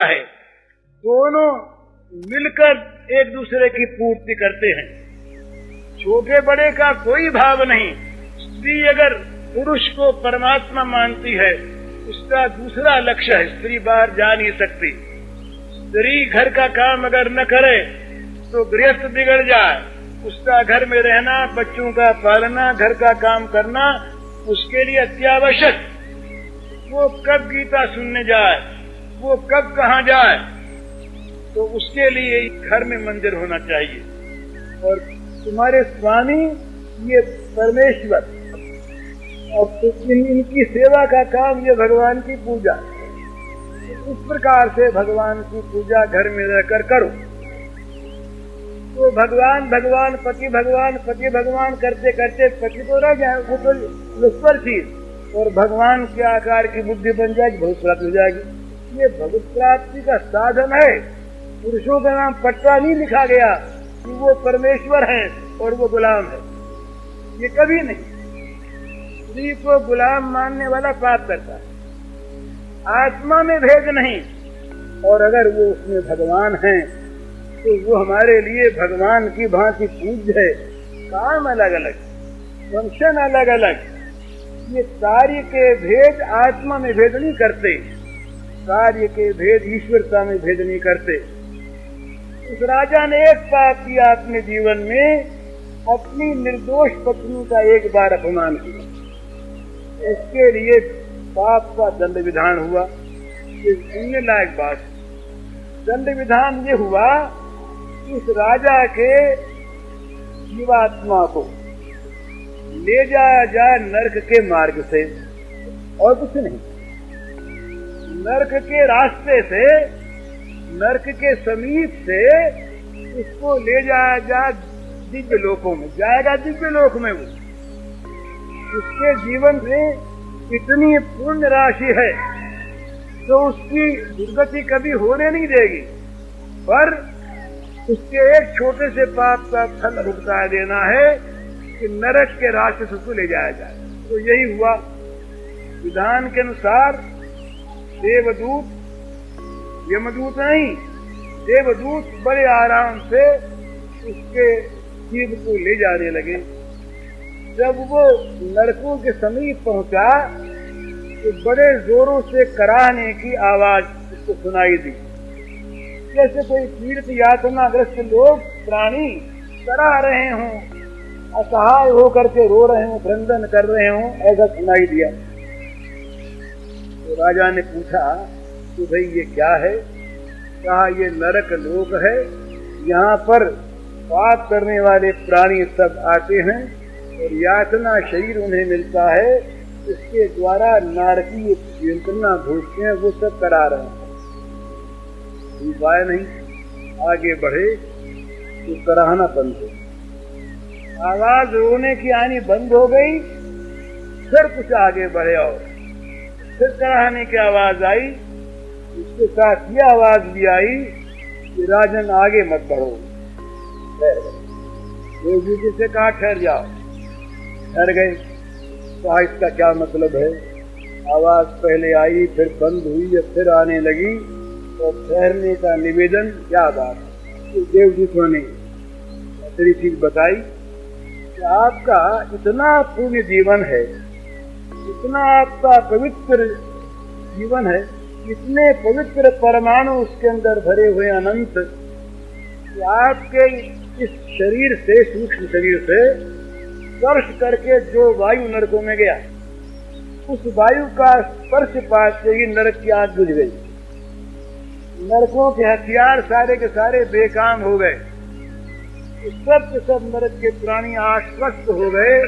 है, दोनों मिलकर एक दूसरे की पूर्ति करते हैं। छोटे बड़े का कोई भाव नहीं। स्त्री अगर पुरुष को परमात्मा मानती है, उसका दूसरा लक्ष्य है, स्त्री बाहर जा नहीं सकती। स्त्री घर का काम अगर न करे तो गृहस्थ बिगड़ जाए। उसका घर में रहना, बच्चों का पालना, घर का काम करना उसके लिए अत्यावश्यक। वो कब गीता सुनने जाए, वो कब कहाँ जाए, तो उसके लिए घर में मंदिर होना चाहिए। और तुम्हारे स्वामी ये परमेश्वर, और इनकी सेवा का काम ये भगवान की पूजा। इस प्रकार से भगवान की पूजा घर में रहकर करो तो भगवान भगवान पति भगवान करते करते पति तो रह जाए, वो तो ईश्वर चीज, और भगवान के आकार की बुद्धि बन जाएगी, भगवत प्राप्ति हो जाएगी। ये भगवत प्राप्ति का साधन है। पुरुषों का नाम पट्टा नहीं लिखा गया कि वो परमेश्वर है और वो गुलाम है, ये कभी नहीं। स्त्री को गुलाम मानने वाला पाप करता है। आत्मा में भेद नहीं, और अगर वो उसमें भगवान है तो वो हमारे लिए भगवान की भांति पूज्य है। काम अलग अलग, फंक्शन अलग अलग। ये कार्य के भेद आत्मा में भेद नहीं करते, कार्य के भेद ईश्वरता में भेद नहीं करते। उस राजा ने एक पाप किया अपने जीवन में, अपनी निर्दोष पत्नी का एक बार अपमान किया। इसके लिए पाप का दंड विधान हुआ। ये सुनने लायक बात। दंड विधान ये हुआ, इस राजा के जीवात्मा को ले जाया जाए नरक के मार्ग से, और कुछ नहीं। नरक के रास्ते से, नरक के समीप से इसको ले जाया जाए दिव्य लोकों में। जाएगा दिव्य लोक में। वो उसके जीवन में इतनी पुण्य राशि है तो उसकी दुर्गति कभी होने नहीं देगी, पर उसके एक छोटे से पाप का फल भुगता देना है कि नरक के रास्ते से उसको ले जाया जाए। तो यही हुआ। विधान के अनुसार देवदूत, यमदूत नहीं, देवदूत बड़े आराम से उसके जीव को ले जाने लगे। जब वो नरकों के समीप पहुंचा तो बड़े जोरों से कराहने की आवाज उसको सुनाई दी, जैसे कोई पीड़ित यातनाग्रस्त लोग प्राणी करा रहे हों, असहाय होकर के रो रहे हों, क्रंदन कर रहे हों, ऐसा सुनाई दिया। तो राजा ने पूछा कि भाई ये क्या है? कहा ये नरक लोक है, यहाँ पर पाप करने वाले प्राणी सब आते हैं और यातना शरीर उन्हें मिलता है, इसके द्वारा नारकीय यंत्रणा भोगते हैं, वो सब करा रहे हैं। उपाय नहीं, आगे बढ़े तो कराहना बंद हो। आवाज रोने की आनी बंद हो गई। फिर कुछ आगे बढ़े और फिर कराहने की आवाज आई। उसके साथ ये आवाज भी आई कि राजन आगे मत बढ़ो। देवजी से कहा ठहर जाओ। ठहर गए। कहा इसका क्या मतलब है? आवाज पहले आई, फिर बंद हुई, या फिर आने लगी, और ठहरने का निवेदन। क्या बात? तो देवदूतों ने दूसरी चीज बताई कि आपका इतना पुण्य जीवन है, इतना आपका पवित्र जीवन है, इतने पवित्र परमाणु उसके अंदर भरे हुए अनंत, कि आपके इस शरीर से, सूक्ष्म शरीर से स्पर्श करके जो वायु नरकों में गया, उस वायु का स्पर्श पाते ही नरक की आग बुझ गई। नरकों के हथियार सारे के सारे बेकाम हो गए। सब के सब नरक के प्राणी आश्वस्त हो गए,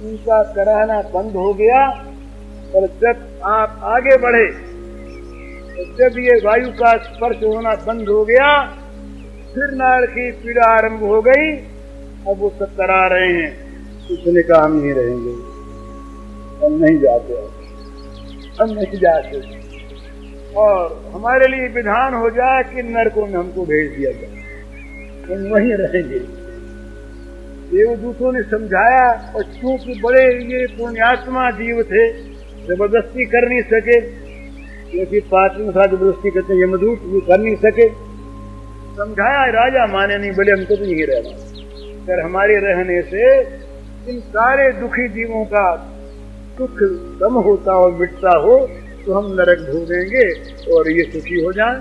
उनका कराहना बंद हो गया। और जब आप आगे बढ़े तो जब ये वायु का स्पर्श होना बंद हो गया, फिर नरक की पीड़ा आरंभ हो गई। अब वो सब करा रहे हैं। उसने कहा हम नहीं रहेंगे, हम नहीं जाते, हम नहीं जाते, और हमारे लिए विधान हो जाए कि नरकों में हमको भेज दिया जाए, हम वहीं रहेंगे। देवदूतों ने समझाया, और चूंकि बड़े ये पुण्यात्मा जीव थे, जबरदस्ती कर नहीं सके, जैसी पाचन साथ वृष्टि करते हैं यमदूत, वो कर नहीं सके। समझाया, राजा माने नहीं, बोले हमको तो यही रहना, अगर हमारे रहने से इन सारे दुखी जीवों का दुख कम होता और मिटता हो तो हम नरक भोगेंगे और ये सुखी हो जाए।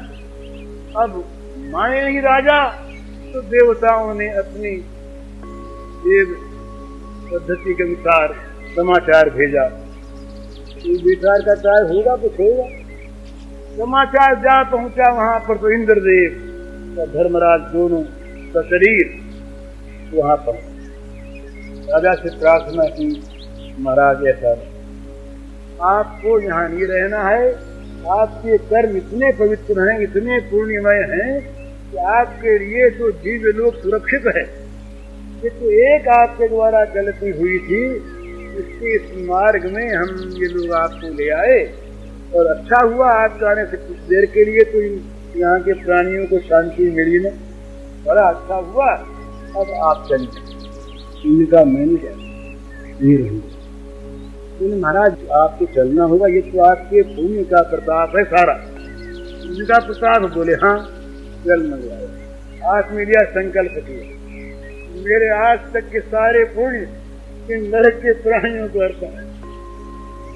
अब माने नहीं राजा, तो देवताओं ने अपनी देव पद्धति के अनुसार समाचार भेजा। विचार का कार्य होगा कुछ होगा। समाचार जा पहुंचा वहां पर, तो इंद्रदेव और धर्मराज दोनों का शरीर वहां पर। राजा से प्रार्थना की, महाराज ऐसा आपको यहाँ नहीं रहना है, आपके कर्म इतने पवित्र हैं, इतने पुण्यमय हैं कि आपके लिए तो दिव्य लोक सुरक्षित है। ये तो एक आपके द्वारा गलती हुई थी, इसके इस मार्ग में हम ये लोग आपको ले आए, और अच्छा हुआ आप जाने से कुछ देर के लिए तो यहाँ के प्राणियों को शांति मिली न, बड़ा अच्छा हुआ। अब आप चलिए। इनका मैंने ये रहूँगा। महाराज आपको चलना होगा, ये तो आपके पुण्य का प्रताप है सारा। इनका प्रताप बोले हाँ चल मंगवाए। आज मिलिया संकल्प किया, मेरे आज तक के सारे पुण्य इन नरक के प्राणियों को अर्पण है।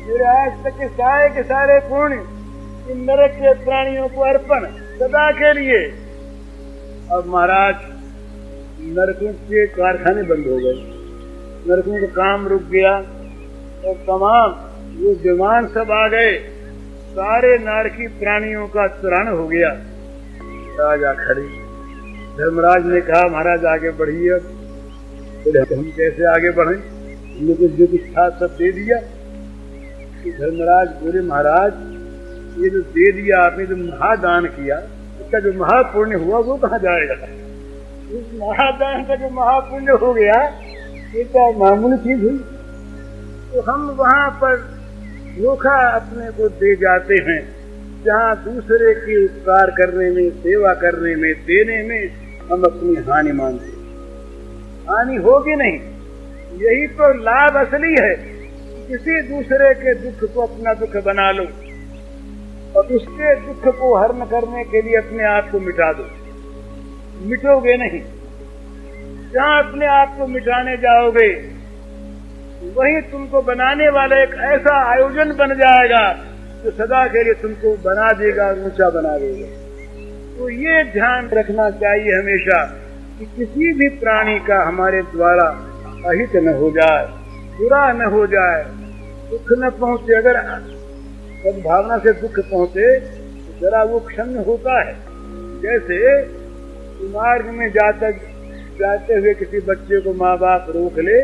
मेरे आज तक के सारे पुण्य इन नरक के प्राणियों को अर्पण सदा के लिए। अब महाराज नरकों के कारखाने बंद हो गए, नरकों का काम रुक गया और तमाम वो विमान सब आ गए, सारे नारकी प्राणियों का तरण हो गया। राजा खड़े, धर्मराज ने कहा महाराज आगे बढ़िए। बोले हम कैसे आगे बढ़े, हमने कुछ जो कुछ था सब दे दिया। तो धर्मराज बोले महाराज ये जो दे दिया आपने, जो महादान किया, इसका जो महापुण्य हुआ वो कहाँ जाएगा? उस महादान का जो महापुण्य हो गया ये क्या मामूली चीज हुई? तो हम वहां पर धोखा अपने को दे जाते हैं, जहाँ दूसरे की उपकार करने में, सेवा करने में, देने में हम अपनी हानि मानते हैं। हानि होगी नहीं, यही तो लाभ असली है। किसी दूसरे के दुख को अपना दुख बना लो और उसके दुख को हरण करने के लिए अपने आप को मिटा दो, मिटोगे नहीं। जहाँ अपने आप को मिटाने जाओगे वही तुमको बनाने वाला एक ऐसा आयोजन बन जाएगा जो सदा के लिए तुमको बना देगा और ऊंचा बना देगा। तो ये ध्यान रखना चाहिए हमेशा कि किसी भी प्राणी का हमारे द्वारा अहित न हो जाए, बुरा न हो जाए, दुख न पहुंचे। अगर सद्भावना से दुख पहुंचे तो जरा वो क्षण होता है। जैसे मार्ग में जाते हुए किसी बच्चे को माँ बाप रोक ले,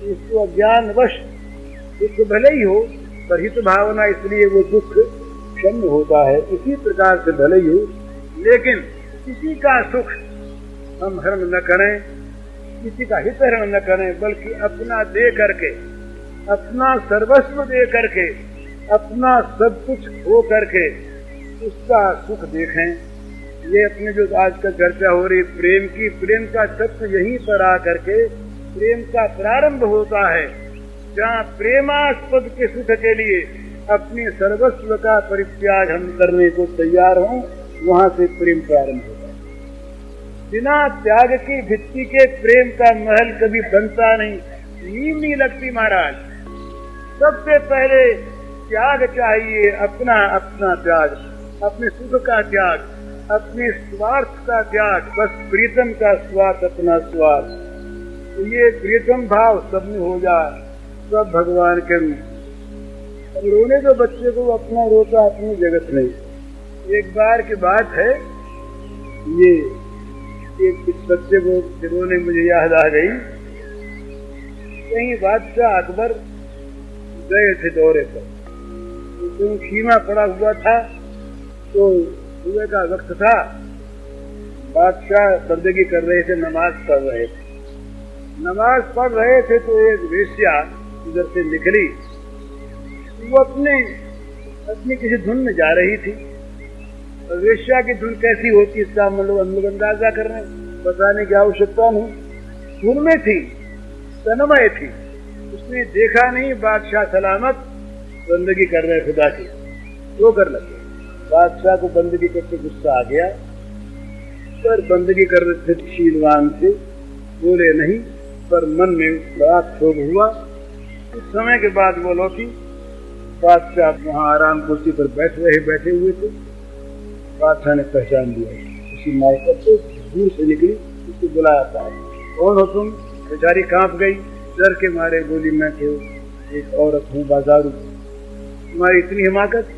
उसको अज्ञानवश दुख भले ही हो, पर हित भावना इसलिए वो दुख क्षण होता है। इसी प्रकार से भले ही हो, लेकिन किसी का सुख हम हरण न करें, किसी का हित हरण न करें, बल्कि अपना दे करके, अपना सर्वस्व दे करके, अपना सब कुछ हो करके उसका सुख देखें। ये अपने जो आजकल चर्चा हो रही प्रेम की, प्रेम का तत्व यहीं पर आ करके प्रेम का प्रारंभ होता है। जहाँ प्रेमास्पद के सुख के लिए अपनी सर्वस्व का परित्याग हम करने को तैयार हों, वहाँ से प्रेम प्रारंभ होता है। बिना त्याग की भित्ति के प्रेम का महल कभी बनता नहीं, नींव नहीं लगती महाराज। सबसे पहले त्याग चाहिए, अपना त्याग, अपने सुख का त्याग, अपने स्वार्थ का त्याग, बस प्रीतम का स्वार्थ, अपना स्वार्थ। तो ये प्रीतम भाव सब में हो जाए, सब भगवान के रूप। रोने तो बच्चे को अपना रोता अपनी जगत नहीं। एक बार की बात है, ये एक बच्चे को रोने मुझे याद आ गई। कहीं बादशाह अकबर गए थे दौरे पर, तो खीमा पड़ा हुआ था, तो सुबह का वक्त था, बादशाह बंदगी कर रहे थे, नमाज पढ़ रहे थे। नमाज पढ़ रहे थे तो एक वेश्या उधर से निकली, वो अपनी किसी धुन में जा रही थी। और वेश्या की धुन कैसी होती इसका हम लोग अंदाजा कर रहे हैं, बताने की आवश्यकता नहीं। धुन में थी, तन्मय थी, उसने देखा नहीं बादशाह सलामत बंदगी कर रहे खुदा की। ठोकर लगे। बादशाह को बंदगी करके गुस्सा आ गया, पर बंदगी कर रहे थे शीलवान से, बोले नहीं, पर मन में बड़ा क्षोभ हुआ। कुछ समय के बाद वो लौटी। बादशाह वहाँ आराम कुर्सी पर बैठे हुए थे। बादशाह ने पहचान दिया, उसी माइकल से दूर से निकली, उसको बुलाया था, कौन हो तुम? बेचारी कांप गई, डर के मारे बोली, मैं तो एक औरत हूँ, बाजारू। तुम्हारी इतनी हिमाकत?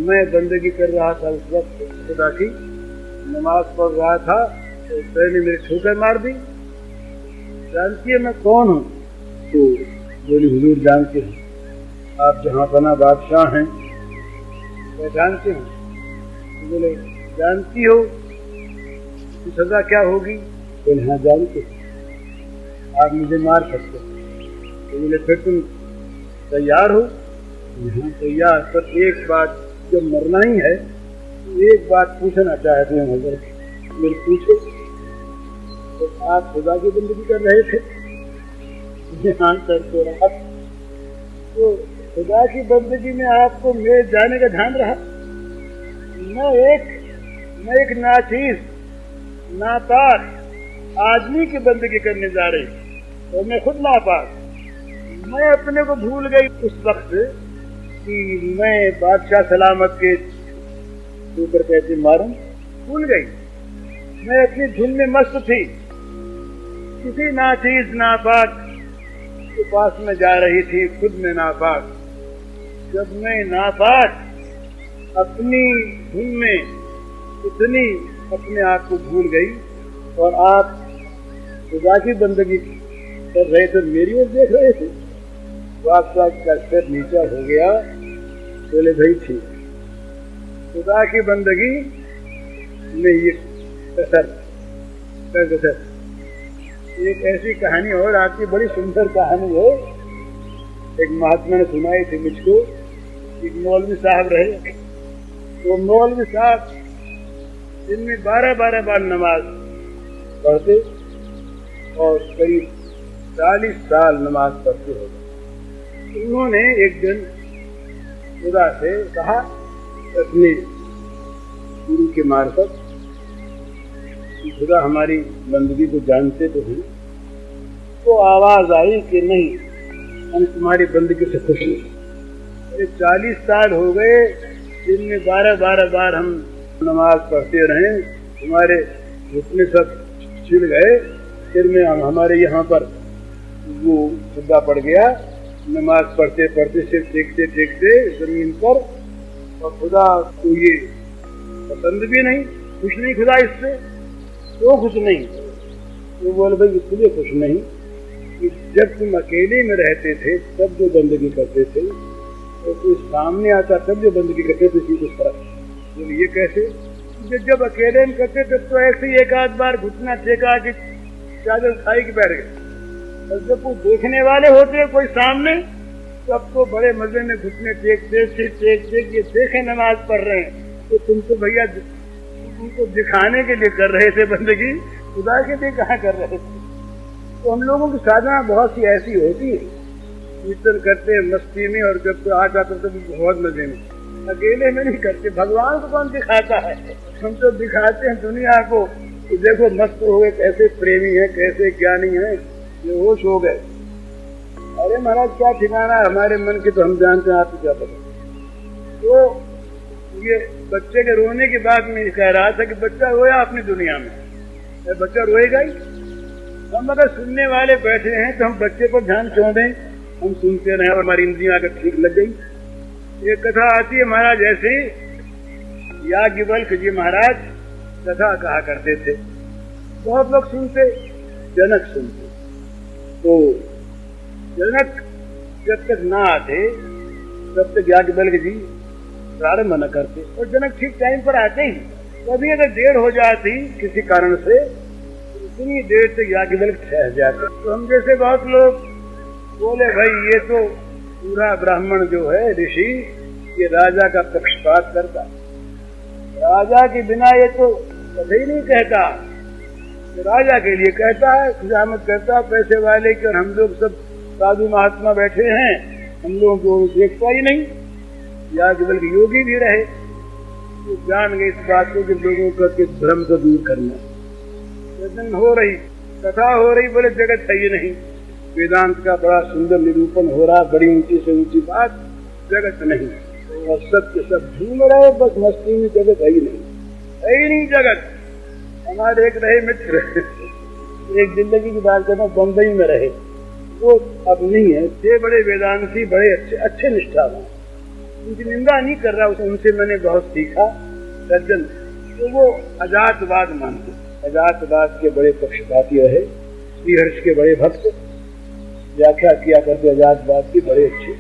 मैं बंदगी कर रहा था उस वक्त, खुदा की नमाज पढ़ रहा था, तो पहले मेरे ठोकर मार दी। जानती है मैं कौन हूँ? तो बोली, हुजूर जानते हैं, आप जहाँ बना बादशाह हैं। मैं जानते हैं। तो बोले, जानती हो कि सजा क्या होगी? बोले, हाँ जानते हो, आप मुझे मार सकते हो। तो बोले, फिर तुम तैयार हो? हाँ तैयार, पर एक बात, जब मरना ही है तो एक बात पूछना चाहते हैं हजरत। मेरे पूछो। तो आप खुदा की बंदगी कर रहे थे? हाँ सर, तो रहा। तो खुदा की बंदगी में आपको मेरे जाने का ध्यान रहा? मैं एक नाचीज नापाक आदमी की बंदगी करने जा रही, और मैं खुद नापाक। मैं अपने को भूल गई उस वक्त कि मैं बादशाह सलामत के ऊपर कैसे मारूं, भूल गई। मैं अपनी धुन में मस्त थी, किसी नाचीज नापाक के पास में जा रही थी, खुद में नापाक। जब मैं नापाक अपनी धुन में इतनी अपने आप को भूल गई, और आप खुदा की बंदगी कर रहे थे, मेरी ओर देख रहे थे। बादशाह का सिर नीचा हो गया। बोले, भाई ठीक, खुदा की बंदगी में ये कसर। एक ऐसी कहानी और आती, बड़ी सुंदर कहानी है, एक महात्मा ने सुनाई थी मुझको। एक मौलवी साहब रहे, वो मौलवी साहब दिन में 12-12 बार नमाज पढ़ते, और करीब 40 साल नमाज पढ़ते हो। उन्होंने एक दिन खुदा से कहा, अपने गुरु के मार्फत, खुदा हमारी बंदगी को जानते तो हैं। तो आवाज आई कि नहीं, हम तुम्हारी बंदगी से खुश नहीं। 40 साल हो गए, दिन में 12-12 बार हम नमाज पढ़ते रहे, तुम्हारे घुटने सब छिल गए, सिर में हमारे यहाँ पर वो खुदा पड़ गया। नमाज पढ़ते पढ़ते सिर टेकते टेकते जमीन पर, और खुदा को ये पसंद भी नहीं, खुश नहीं खुदा इससे। तो खुश नहीं, तो बोले, भाई इसलिए खुश नहीं कि जब तुम अकेले में रहते थे तब जो बंदगी करते थे, तो कोई सामने आता तब जो बंदगी करते थे, इसी को फर्क। बोले, ये कैसे? जब अकेले में करते तब तो ऐसे ही एक आध बार घुटना टेका कि चादर उठाई के बैठ गए, और जब वो देखने वाले होते कोई सामने, तब तो बड़े मजे में घुटने टेकते ये देखे नमाज पढ़ रहे हैं। तो तुम तो भैया उनको दिखाने के लिए कर रहे थे बंदगी, खुदा के लिए कहाँ कर रहे थे। तो हम लोगों की साधना बहुत सी ऐसी होती है, कीर्तन करते मस्ती में, और जब तो आ जाते तो बहुत मजे में, अकेले में नहीं करते। भगवान को कौन दिखाता है? हम तो दिखाते हैं दुनिया को कि देखो मस्त हो गए, कैसे प्रेमी है, कैसे ज्ञानी है, ये होश हो गए। अरे महाराज, क्या ठिकाना है हमारे मन की, तो हम जानते हैं, आपको क्या पता। तो ये बच्चे के रोने की बात मैं कह रहा था कि बच्चा रोया अपनी दुनिया में, बच्चा रोएगा ही। हम अगर सुनने वाले बैठे हैं तो हम बच्चे पर ध्यान क्यों दें? हम सुनते रहे और हमारी इंद्रियां अगर ठीक लग गई। एक कथा आती है महाराज, ऐसे याज्ञवल्क्य जी महाराज कथा कहा करते थे, बहुत लोग सुनते, जनक सुनते। तो जनक जब तक ना आते तब तक याज्ञवल्क्य जी प्रारंभ न करते, और जनक ठीक टाइम पर आते ही। कभी अगर देर हो जाती किसी कारण से, इतनी देर तक याज्ञवल्क्य ठहर जाते। तो हम जैसे बहुत लोग बोले, भाई ये तो पूरा ब्राह्मण जो है ऋषि, ये राजा का पक्षपात करता, राजा के बिना ये तो कभी नहीं कहता, राजा के लिए कहता है, खुशामद करता पैसे वाले की, और हम लोग सब साधु महात्मा बैठे हैं, हम लोगों को देखता ही नहीं। याज्ञवल्क्य योगी भी रहे, तो जान गए इस बात को कि लोगों का किस भ्रम को दूर करना। वचन हो रही, कथा हो रही, बोले जगत है ही नहीं। वेदांत का बड़ा सुंदर निरूपण हो रहा, बड़ी ऊंची से ऊंची बात, जगत नहीं। और सत्य सब झूम रहे, बस मस्ती में, जगत है ही नहीं जगत। हमारे एक रहे मित्र, एक जिंदगी की बात करना, बम्बई में रहे, वो अब नहीं है, थे बड़े वेदांती, बड़े अच्छे निष्ठावान, उनकी निंदा नहीं कर रहा, उनसे मैंने बहुत सीखा। सज्जन, तो वो अजातवाद मानते, अजातवाद के बड़े पक्षपाती रहे, श्रीहर्ष के बड़े भक्त, व्याख्या किया करते अजातवाद की, बड़े अच्छे।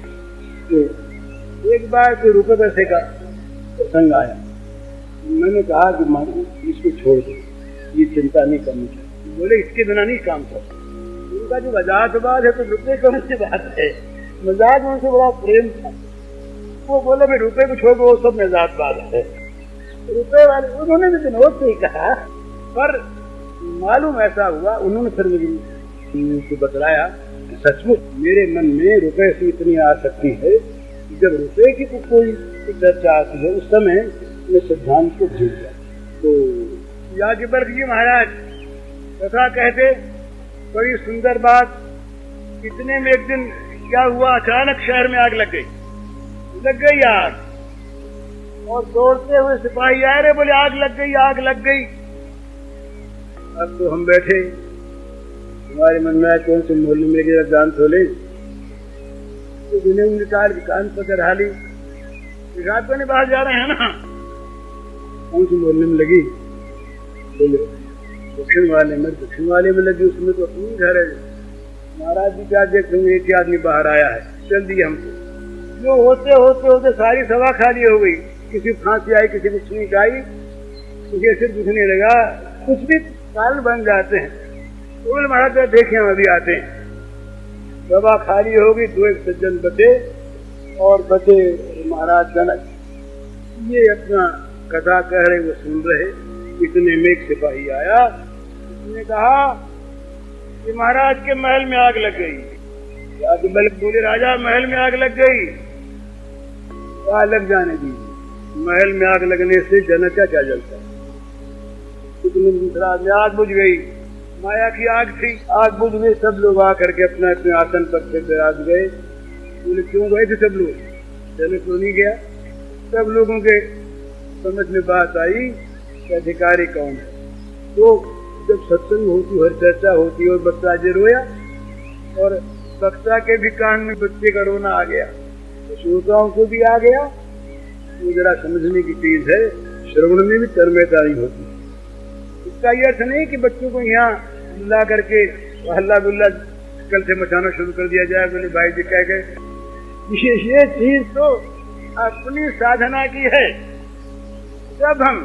तो एक बार कोई रुपये पैसे का प्रसंग आया, मैंने कहा कि इसको छोड़ दो, ये चिंता नहीं करनी चाहिए। बोले इसके बिना नहीं काम करता। उनका जो अजातवाद है तो रुपये कौन सी बात है, मजाक में उनसे बड़ा प्रेम था। वो बोले मैं रुपये को छोड़ दो, वो सब मजाकबाज है। रुपये वाले उन्होंने भी विनोद से ही कहा, पर मालूम ऐसा हुआ, उन्होंने फिर मुझे बतलाया कि सचमुच मेरे मन में रुपये से इतनी आसक्ति है, जब रुपये की कोई चर्चा आती है उस समय मैं सिद्धांत को भूल गया। तो याज्ञवल्क्य जी महाराज कथा कहते, बड़ी सुंदर बात। इतने में एक दिन क्या हुआ, अचानक शहर में आग लग गई आग, और दौड़ते हुए सिपाही आए, रे बोले आग लग गई। अब तो हम बैठे, हमारे मन में कौन से मोहल्ले में लेके जान खोले, तो जिन्हें निकाल कान पकड़ हाली, रात को नहीं बाहर जा रहे हैं ना, कौन से मोहल्ले में लगी, बोले दक्षिण वाले में लगी, उसमें तो अपनी घर है। महाराज जी क्या देख रहे, एक आदमी बाहर आया है, चल दिए हमको। जो होते सारी सभा खाली हो गई, किसी फांसी आई, किसी को छींक आई, किसी सिर दुखने लगा, कुछ भी काल बन जाते हैं। तो बोले महाराज देखे हम अभी आते हैं। सभा खाली हो गई, दो एक सज्जन बचे, और बचे महाराज जनक। ये अपना कथा कह रहे, वो सुन रहे। इतने में एक सिपाही आया, उसने कहा कि महाराज के महल में आग लग गई। याज्ञवल्क्य बोले राजा महल में आग लग गई, क्या लग जाने दी, महल में आग लगने से जनक का क्या जलता है। दूसरा में आग बुझ गई, माया की आग थी, आग बुझ गई, सब लोग आकर के अपने अपने आसन पर से विराज गए। बोले क्यों गए थे सब लोग, जनक तो नहीं गया। सब लोगों के समझ में बात आई कि अधिकारी कौन है। तो जब सत्संग होती, हर चर्चा होती, और बच्चा जे रोया, और वक्ता के भी कान में बच्चे का रोना आ गया, तो श्रोताओं को भी आ गया। वो जरा समझने की चीज है, श्रवण में भी तन्मयता नहीं होती। इसका ये अर्थ नहीं कि बच्चों को यहाँ ला करके हल्ला गुल्ला कल से मचाना शुरू कर दिया जाए, बोले भाई जी कह गए। ये चीज तो अपनी साधना की है। जब हम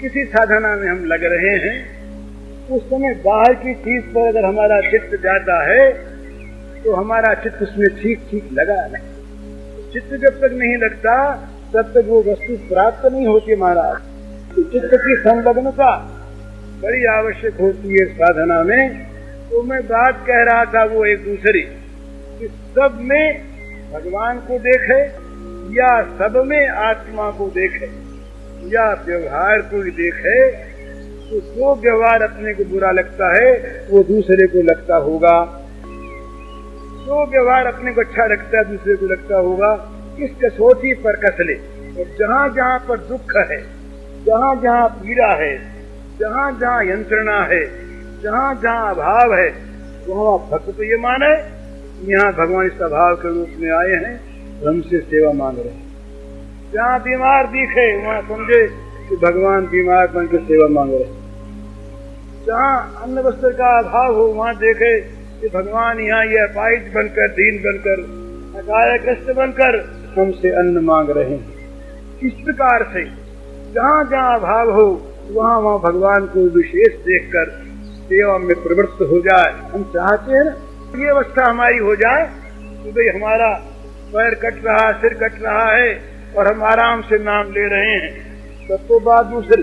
किसी साधना में हम लग रहे हैं, उस समय बाहर की चीज पर अगर हमारा चित्त जाता है, तो हमारा चित्त उसमें ठीक लगा नहीं। चित्त जब तक नहीं लगता, तब तक वो वस्तु प्राप्त नहीं होती महाराज। तो चित्त की संलग्नता बड़ी आवश्यक होती है साधना में। तो मैं बात कह रहा था वो एक दूसरी, कि सब में भगवान को देखे, या सब में आत्मा को देखे, या व्यवहार को ही देखे। तो जो व्यवहार अपने को बुरा लगता है, वो दूसरे को लगता होगा। जो व्यवहार अपने को अच्छा लगता है, दूसरे को लगता होगा। इस कसौटी पर कस ले। और जहाँ जहाँ पर दुख है, जहाँ जहाँ पीड़ा है, जहाँ जहाँ यंत्रणा है, जहाँ जहाँ अभाव है, वहाँ भक्त तो ये माने यहाँ भगवान इस अभाव के रूप में आए हैं, हमसे सेवा मांग रहे हैं। जहाँ बीमार दिखे, वहाँ समझे कि भगवान बीमार बनकर सेवा मांग रहे हैं। जहाँ अन्न वस्त्र का अभाव हो, वहाँ देखे कि भगवान यहाँ ये अपाहिज बनकर, दीन बनकर, अकायग्रस्त बनकर हमसे अन्न मांग रहे हैं। इस प्रकार से जहाँ जहाँ अभाव हो, वहाँ वहाँ भगवान को विशेष देखकर सेवा में प्रवृत्त हो जाए। हम चाहते हैं ना ये अवस्था हमारी हो जाए कि भाई हमारा पैर कट रहा, सिर कट रहा है, और हम आराम से नाम ले रहे हैं। तब तो बात दूसरी,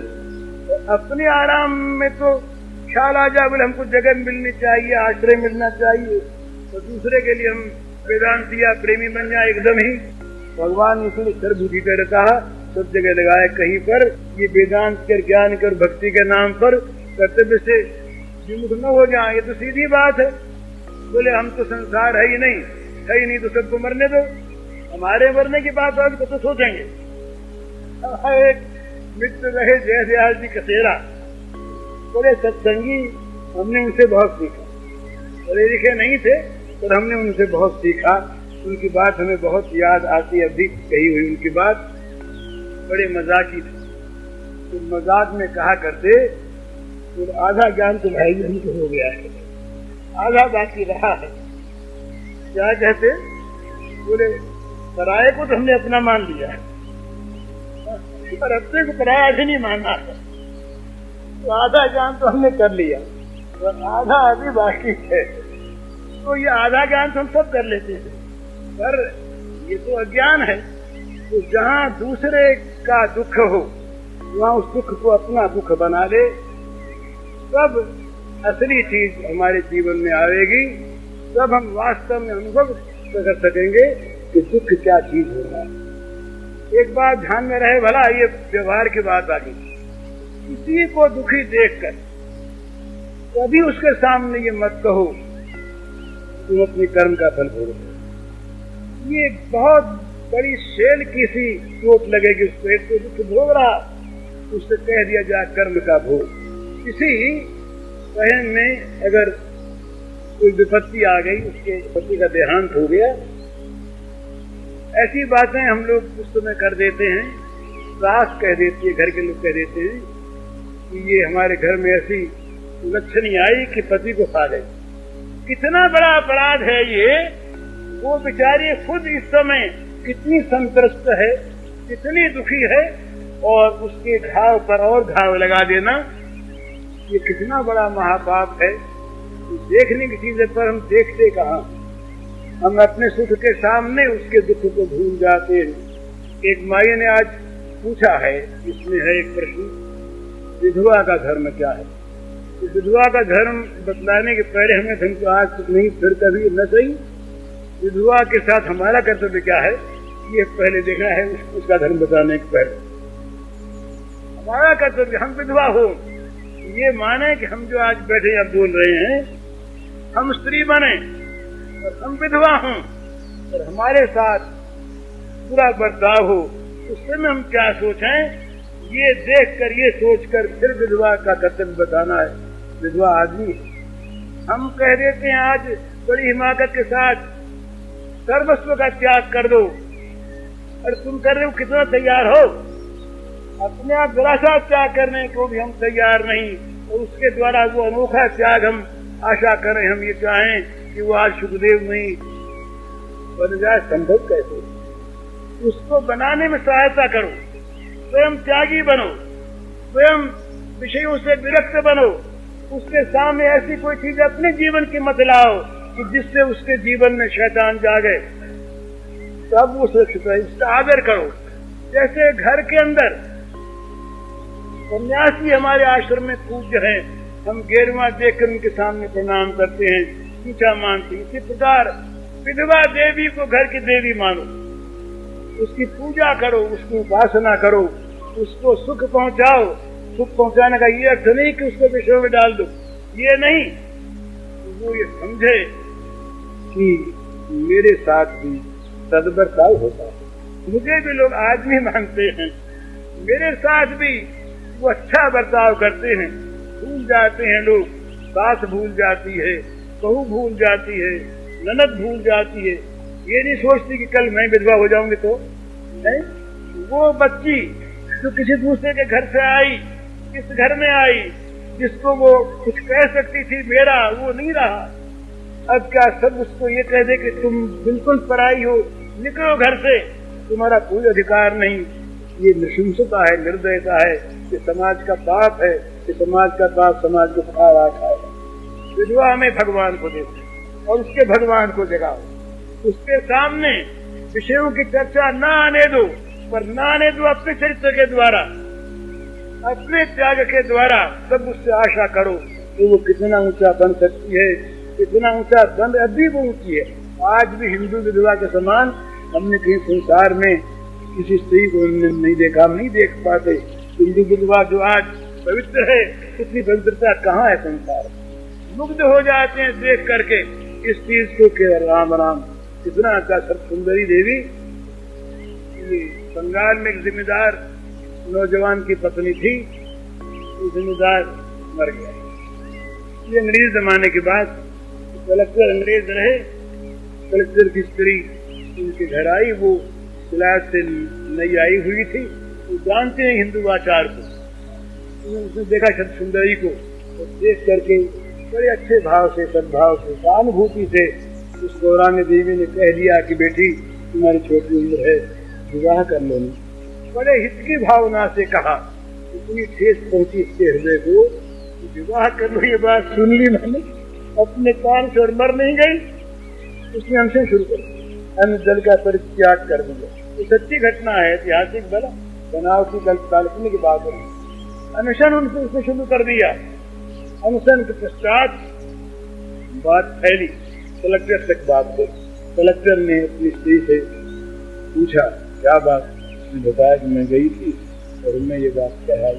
अपने आराम में तो ख्याल आ जाए, बोले हमको जगह मिलनी चाहिए, आश्रय मिलना चाहिए, तो दूसरे के लिए हम वेदांती या प्रेमी बन जाए एकदम ही। भगवान इसलिए सर्वभूति पे रहता है, सब जगह लगाए कहीं पर ये वेदांत कर ज्ञान कर भक्ति के नाम पर कर्तव्य से विमुख न हो जाए। ये तो सीधी बात है। बोले हम तो संसार है ही नहीं तो सबको मरने दो, हमारे मरने की बात होगी तो सोचेंगे। एक मित्र रहे जयदयाल जी कसेरा, बोले सत्संगी, हमने उनसे बहुत सीखा। पढ़े लिखे नहीं थे पर हमने उनसे बहुत सीखा। उनकी बात हमें बहुत याद आती, अभी कही हुई उनकी बात बड़े मजाकी थी। तो मजाक में कहा करते तो आधा ज्ञान तो भाई जी को हो गया है, आधा बाकी रहा है। क्या कहते? बोले पराये को तो हमने अपना मान लिया पर अपने को पराया भी नहीं मानना, तो आधा ज्ञान तो हमने कर लिया और आधा अभी बाकी है। तो ये आधा ज्ञान तो हम सब कर लेते हैं, पर ये तो अज्ञान है। तो जहाँ दूसरे का दुख हो वहाँ उस दुख को अपना दुख बना ले, तब असली चीज हमारे जीवन में आएगी, तब हम वास्तव में अनुभव कर सकेंगे कि दुख क्या चीज हो रहा है। एक बात ध्यान में रहे, भला ये व्यवहार की बात आ गई, किसी को दुखी देखकर कभी उसके सामने ये मत कहो तुम अपने कर्म का फल भोगो। ये बहुत बड़ी शेल की सी चोट लगेगी उसको। एक तो दुख भोग रहा, उससे कह दिया जाए कर्म का भोग। किसी बहन में अगर कोई विपत्ति आ गई, उसके पति का देहांत हो गया, ऐसी बातें हम लोग उस समय कर देते हैं। सास कह देती है, घर के लोग कह देते हैं कि ये हमारे घर में ऐसी लक्षणी आई कि पति को खा गई। कितना बड़ा अपराध है ये। वो बेचारी खुद इस समय कितनी संतृष्ट है, कितनी दुखी है, और उसके घाव पर और घाव लगा देना, ये कितना बड़ा महापाप है। देखने की चीज पर हम देखते कहाँ, हम अपने सुख के सामने उसके दुख को भूल जाते हैं। एक माई ने आज पूछा है, इसमें है एक प्रश्न, विधवा का धर्म क्या है। विधवा का धर्म बतलाने के पहले हमें तुमको आज तक नहीं, फिर कभी न सही, विधवा के साथ हमारा कर्तव्य क्या है ये पहले देखना है। उसका धर्म बताने के पहले हमारा कर्तव्य, हम विधवा हो ये माने कि हम जो आज बैठे या बोल रहे हैं, हम स्त्री बने और हम विधवा हों और हमारे साथ बुरा बर्ताव हो, उस समय हम क्या सोचें, ये देखकर ये सोचकर फिर विधवा का कर्तव्य बताना है। विधवा आदमी हम कह देते हैं आज बड़ी हिमाकत के साथ सर्वस्व का त्याग कर दो, और तुम कर रहे हो कितना तैयार हो, अपने आप जरा सा त्याग करने को भी हम तैयार नहीं, और उसके द्वारा वो अनोखा त्याग हम आशा करें, हम ये चाहें कि वो आज सुखदेव नहीं बन जाए, संभव कैसे? उसको बनाने में सहायता करो, स्वयं त्यागी बनो, स्वयं विषयों से विरक्त बनो, उसके सामने ऐसी कोई चीज अपने जीवन की मत लाओ कि जिससे उसके जीवन में शैतान जागे, तब वो सुरक्षित है। इसका आदर करो। जैसे घर के अंदर सन्यासी हमारे आश्रम में पूज्य हैं, हम गेरुआ देखकर उनके सामने प्रणाम करते हैं, पूछा मानते हैं। इसी प्रकार विधवा देवी को घर की देवी मानो, उसकी पूजा करो, उसकी उपासना करो, उसको सुख पहुंचाओ। सुख पहुंचाने का ये अर्थ नहीं कि उसको विषयों में डाल दो, ये नहीं। वो ये समझे कि मेरे साथ भी सद्बर्ताव होता है, मुझे भी लोग आदमी मानते हैं, मेरे साथ भी वो अच्छा बर्ताव करते हैं। भूल जाते हैं लोग, सास भूल जाती है, बहू भूल जाती है, ननद भूल जाती है, ये नहीं सोचती कि कल मैं विधवा हो जाऊंगी तो नहीं। वो बच्ची जो किसी दूसरे के घर से आई, इस घर में आई, जिसको वो कुछ कह सकती थी मेरा, वो नहीं रहा, अब क्या सब उसको ये कह दे कि तुम बिल्कुल पराई हो, निकलो घर से, तुम्हारा कोई अधिकार नहीं। ये नृशंसता है, निर्दयता है, ये समाज का पाप है, ये समाज का पाप समाज को पका रखा है। विधवा में भगवान को देखो और उसके भगवान को जगाओ, उसके सामने विषयों की चर्चा न आने दो, पर न आने दो अपने चरित्र के द्वारा, अपने त्याग के द्वारा। सब उससे आशा करो कि वो कितना ऊंचा बन सकती है, कितना ऊंचा बन, अभी वो ऊंची है। आज भी हिंदू विधवा के समान हमने कहीं संसार में किसी स्त्री को नहीं देखा, हम नहीं देख पाते। हिंदू विधवा जो आज पवित्र है, इतनी पवित्रता कहाँ है संसार। मुग्ध हो जाते हैं देख करके इस चीज को कि राम राम कितना अच्छा। सब सुंदरी देवी बंगाल में एक जिम्मेदार नौजवान की पत्नी थी, वो जिम्मेदार मर गया। ये अंग्रेज जमाने के बाद कलेक्टर अंग्रेज रहे, कलेक्टर की स्त्री उनके घर आई, वो सिलाट से नई आई हुई थी। वो जानते हैं हिंदू आचार को, उसने देखा छठ सुंदरी को और देख करके बड़े अच्छे भाव से, सद्भाव से, सहानुभूति से उस गौरांगी देवी ने कह दिया कि बेटी तुम्हारी छोटी उम्र है, विवाह कर लो। बड़े हित की भावना से कहा, इतनी ठेस पहुंची इसके हृदय को, विवाह कर लो। ये बात सुन ली मैंने अपने कान से और मर नहीं गई। उसने हमसे शुरू कर दिया, अन्न जल का परित्याग कर दिया। ये सच्ची घटना है, ऐतिहासिक बना बनाव की काल्पनिक की बात है। अनशन उनसे उसने शुरू कर दिया। अनशन के पश्चात बात फैली, कलेक्टर तक बात गई। कलेक्टर ने अपनी स्त्री से पूछा क्या बात, उसने बताया कि मैं गई थी और मैं ये बात कहा,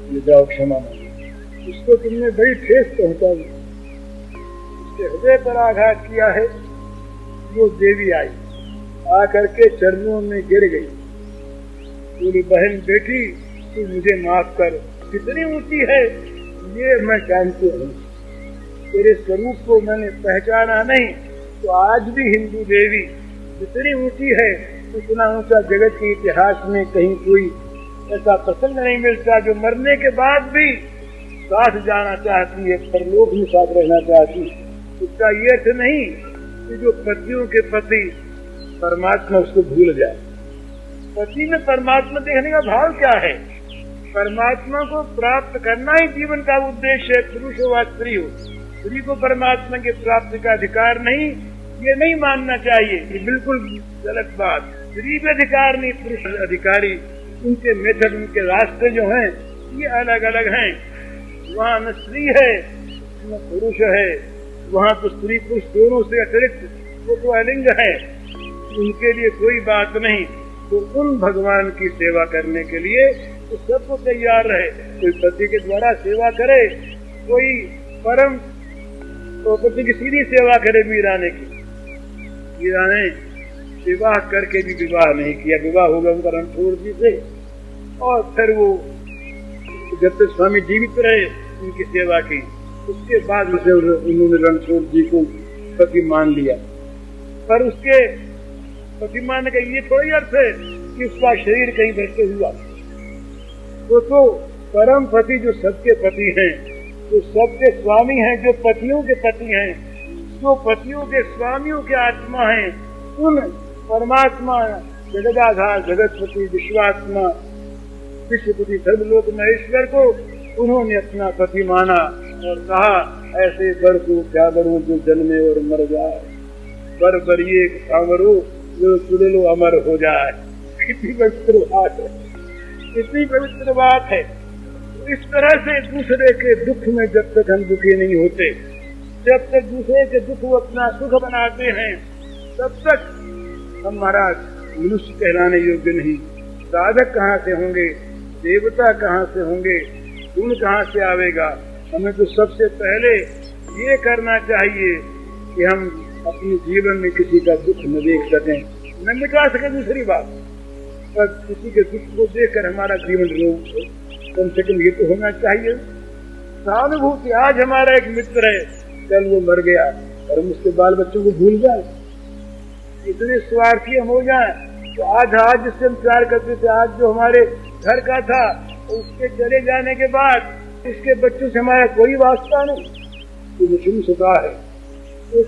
ये जाओ क्षमा मांगो। उसको तुमने बड़ी ठेस पहुंचा, उसके हृदय पर आघात किया है। वो देवी आई, आकर के चरणों में गिर गई, पूरी बहन बेटी तू मुझे माफ कर, कितनी ऊंची है ये मैं जानती हूँ, तेरे स्वरूप को मैंने पहचाना नहीं तो आज भी हिंदू देवी जितनी ऊंची है उतना ऊंचा जगत के इतिहास में कहीं कोई ऐसा प्रसंग नहीं मिलता जो मरने के बाद भी साथ जाना चाहती है, परलोक में साथ रहना चाहती। उसका ये अर्थ नहीं कि जो पतियों के पति परमात्मा उसको भूल जाए। पति में परमात्मा देखने का भाव क्या है? परमात्मा को प्राप्त करना ही जीवन का उद्देश्य है, पुरुष हो व स्त्री हो। स्त्री को परमात्मा के प्राप्ति का अधिकार नहीं, ये नहीं मानना चाहिए, ये बिल्कुल गलत बात। स्त्री पे अधिकार नहीं, पुरुष अधिकारी। उनके मेथड, उनके रास्ते जो हैं ये अलग अलग हैं। वहाँ न स्त्री है न पुरुष है, वहाँ तो स्त्री पुरुष दोनों से अतिरिक्त वो तो अलिंग है, उनके लिए कोई बात नहीं। तो उन भगवान की सेवा करने के लिए तो सबको तैयार रहे। कोई पति के द्वारा सेवा करे, कोई परम तो पति की सीधी सेवा करे। मीरा ने की, मीरा ने विवाह करके भी विवाह नहीं किया, विवाह होगा उनका रणछोड़ जी से। और फिर वो जब तक स्वामी जीवित रहे उनकी सेवा की, उसके बाद उन्होंने रणछोड़ जी को पति मान लिया। पर उसके पति मानने का ये थोड़ी अर्थ है कि उसका शरीर कहीं भटके हुआ। तो परम पति जो सबके पति हैं, जो सबके स्वामी हैं, जो पतियों के पति हैं, जो पतियों के स्वामियों के आत्मा हैं, उन परमात्मा जगदाधार जगतपति विश्वात्मा विश्वपति सर्वलोक महेश्वर को उन्होंने अपना पति माना और कहा ऐसे बर को क्या करूं जो जन्मे और मर जाए, बर बरिए सांवरो जो चुड़ेलो अमर हो जाए। कितनी पवित्र बात है, कितनी पवित्र बात है। इस तरह से दूसरे के दुख में जब तक हम दुखी नहीं होते, जब तक दूसरे के दुख को अपना सुख बनाते हैं, तब तक हम महाराज मनुष्य कहलाने योग्य नहीं। साधक कहाँ से होंगे, देवता कहाँ से होंगे, गुण कहाँ से आवेगा। हमें तो सबसे पहले ये करना चाहिए कि हम अपने जीवन में किसी का दुख न देख सकें, न मिटा सकें। दूसरी बात, पर किसी के दुख को देखकर हमारा जीवन रोग हो, कम से कम ये तो होना चाहिए सहानुभूति। आज हमारा एक मित्र है, कल वो मर गया और हम उसके बाल बच्चों को भूल जाए, इतने स्वार्थी हम हो जाए। तो आज जिससे हम प्यार करते थे, आज जो हमारे घर का था, उसके चले जाने के बाद उसके बच्चों से हमारा कोई वास्ता नहीं, तो मुझे सता है। तो